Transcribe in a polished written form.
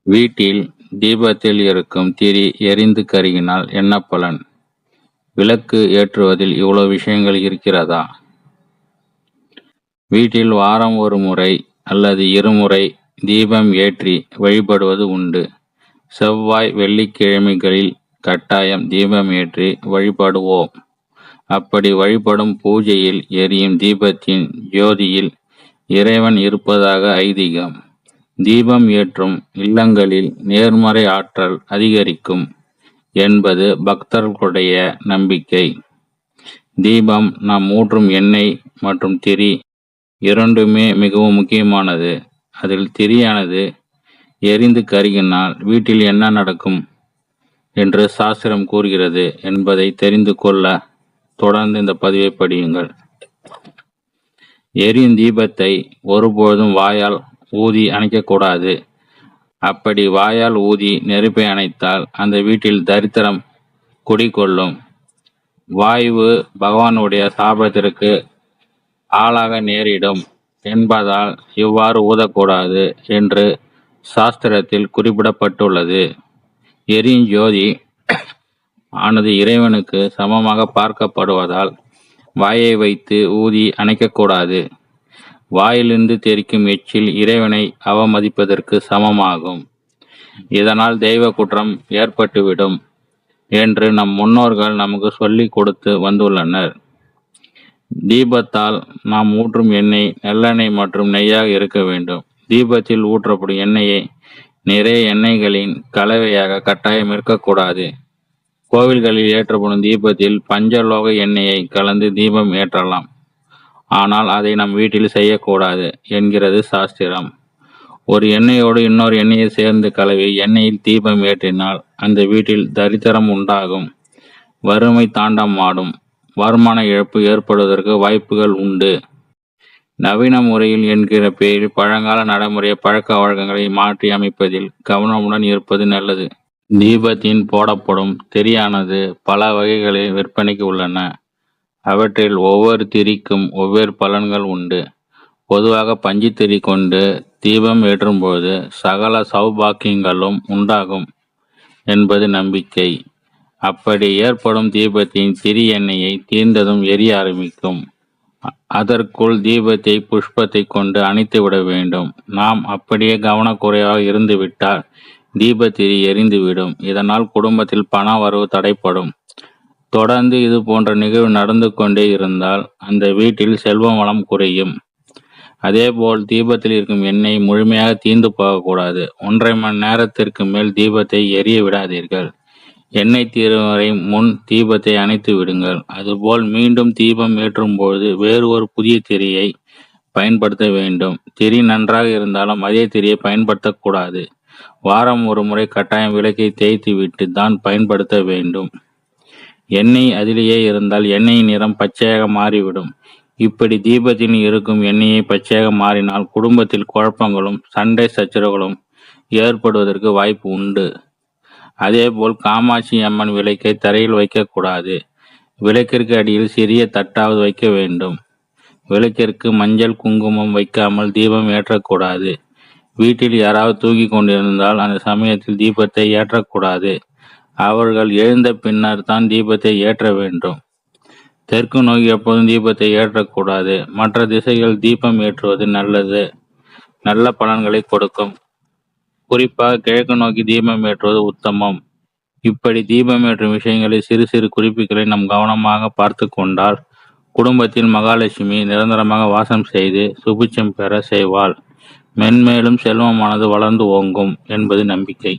வீட்டில் தீபத்தில் இருக்கும் திரி எரிந்து கருகினால் என்ன பலன்? விளக்கு ஏற்றுவதில் இவ்வளவு விஷயங்கள் இருக்கிறதா? வீட்டில் வாரம் ஒரு முறை அல்லது இருமுறை தீபம் ஏற்றி வழிபடுவது உண்டு. செவ்வாய் வெள்ளிக்கிழமைகளில் கட்டாயம் தீபம் ஏற்றி வழிபடுவோம். அப்படி வழிபடும் பூஜையில் எரியும் தீபத்தின் ஜோதியில் இறைவன் இருப்பதாக ஐதீகம். தீபம் ஏற்றும் இல்லங்களில் நேர்மறை ஆற்றல் அதிகரிக்கும் என்பது பக்தர்களுடைய நம்பிக்கை. தீபம் நாம் ஊற்றும் எண்ணெய் மற்றும் திரி இரண்டுமே மிகவும் முக்கியமானது. அதில் திரியானது எரிந்து கருகினால் வீட்டில் என்ன நடக்கும் என்று சாஸ்திரம் கூறுகிறது என்பதை தெரிந்து கொள்ள தொடர்ந்து இந்த பதிவை படியுங்கள். எரியும் தீபத்தை ஒருபோதும் வாயால் ஊதி அணைக்கக்கூடாது. அப்படி வாயால் ஊதி நெருப்பை அணைத்தால் அந்த வீட்டில் தரித்திரம் குடிகொள்ளும். வாயு பகவானுடைய சாபத்திற்கு ஆளாக நேரிடும் என்பதால் இவ்வாறு ஊதக்கூடாது என்று சாஸ்திரத்தில் குறிப்பிடப்பட்டுள்ளது. எரியும் ஜோதி ஆனது இறைவனுக்கு சமமாக பார்க்கப்படுவதால் வாயை வைத்து ஊதி அணைக்கக்கூடாது. வாயிலிருந்து தெரிக்கும் எச்சில் இறைவனை அவமதிப்பதற்கு சமமாகும். இதனால் தெய்வ குற்றம் ஏற்பட்டுவிடும் என்று நம் முன்னோர்கள் நமக்கு சொல்லிக் கொடுத்து வந்துள்ளனர். தீபத்தால் நாம் ஊற்றும் எண்ணெய் நல்லெண்ணெய் மற்றும் நெய்யாக இருக்க வேண்டும். தீபத்தில் ஊற்றப்படும் எண்ணெயை நிறைய எண்ணெய்களின் கலவையாக கட்டாயம் இருக்கக்கூடாது. கோவில்களில் ஏற்றப்படும் தீபத்தில் பஞ்சலோக எண்ணெயை கலந்து தீபம் ஏற்றலாம். ஆனால் அதை நம் வீட்டில் செய்யக்கூடாது என்கிறது சாஸ்திரம். ஒரு எண்ணெயோடு இன்னொரு எண்ணெயை சேர்ந்து கலவி எண்ணெயில் தீபம் ஏற்றினால் அந்த வீட்டில் தரித்திரம் உண்டாகும். வறுமை தாண்டமாடும். வருமான இழப்பு ஏற்படுவதற்கு வாய்ப்புகள் உண்டு. நவீன முறையில் என்கிற பெயரில் பழங்கால நடைமுறை பழக்க வழக்கங்களை மாற்றி அமைப்பதில் கவனமுடன் இருப்பது நல்லது. தீபத்தின் போடப்படும் திரியானது பல வகைகளில் விற்பனைக்கு உள்ளன. அவற்றில் ஒவ்வொரு திரிக்கும் ஒவ்வொரு பலன்கள் உண்டு. பொதுவாக பஞ்சு திரி கொண்டு தீபம் ஏற்றும்போது சகல சௌபாக்கியங்களும் உண்டாகும் என்பது நம்பிக்கை. அப்படி ஏற்படும் தீபத்தின் திரி எண்ணெயை தீர்ந்ததும் எரிய ஆரம்பிக்கும். அதற்குள் தீபத்தை புஷ்பத்தை கொண்டு அணைத்து விட வேண்டும். நாம் அப்படியே கவனக்குறைவாக இருந்துவிட்டால் தீபத்திரி எரிந்துவிடும். இதனால் குடும்பத்தில் பண வரவு தடைப்படும். தொடர்ந்து இது போன்ற நிகழ்வு நடந்து கொண்டே இருந்தால் அந்த வீட்டில் செல்வ வளம் குறையும். அதேபோல் தீபத்தில் இருக்கும் எண்ணெய் முழுமையாக தீர்ந்து போகக்கூடாது. 1.5 மணி நேரத்திற்கு மேல் தீபத்தை எரிய விடாதீர்கள். எண்ணெய் தீரும் வரை முன் தீபத்தை அணைத்து விடுங்கள். அதுபோல் மீண்டும் தீபம் ஏற்றும்போது வேறு ஒரு புதிய திரியை பயன்படுத்த வேண்டும். திரி நன்றாக இருந்தாலும் அதே திரியை பயன்படுத்தக்கூடாது. வாரம் ஒரு முறை கட்டாயம் விளக்கை தேய்த்து விட்டு தான் பயன்படுத்த வேண்டும். எண்ணெய் அதிலேயே இருந்தால் எண்ணெயின் நிறம் பச்சையாக மாறிவிடும். இப்படி தீபத்தில் இருக்கும் எண்ணெயை பச்சையாக மாறினால் குடும்பத்தில் குழப்பங்களும் சண்டை சச்சரவுகளும் ஏற்படுவதற்கு வாய்ப்பு உண்டு. அதேபோல் காமாட்சி அம்மன் விளக்கை தரையில் வைக்கக்கூடாது. விளக்கிற்கு அடியில் சிறிய தட்டாவது வைக்க வேண்டும். விளக்கிற்கு மஞ்சள் குங்குமம் வைக்காமல் தீபம் ஏற்றக்கூடாது. வீட்டில் யாராவது தூங்கி கொண்டிருந்தால் அந்த சமயத்தில் தீபத்தை ஏற்றக்கூடாது. அவர்கள் எழுந்த பின்னர் தான் தீபத்தை ஏற்ற வேண்டும். தெற்கு நோக்கி எப்போதும் தீபத்தை ஏற்றக்கூடாது. மற்ற திசைகள் தீபம் ஏற்றுவது நல்ல பலன்களை கொடுக்கும். குறிப்பாக கிழக்கு நோக்கி தீபம் ஏற்றுவது உத்தமம். இப்படி தீபம் ஏற்றும் விஷயங்களில் சிறு சிறு குறிப்புகளை நாம் கவனமாக பார்த்து கொண்டால் குடும்பத்தில் மகாலட்சுமி நிரந்தரமாக வாசம் செய்து சுபிட்சம் பெற செய்வாள். மென்மேலும் செல்வமானது வளர்ந்து ஓங்கும் என்பது நம்பிக்கை.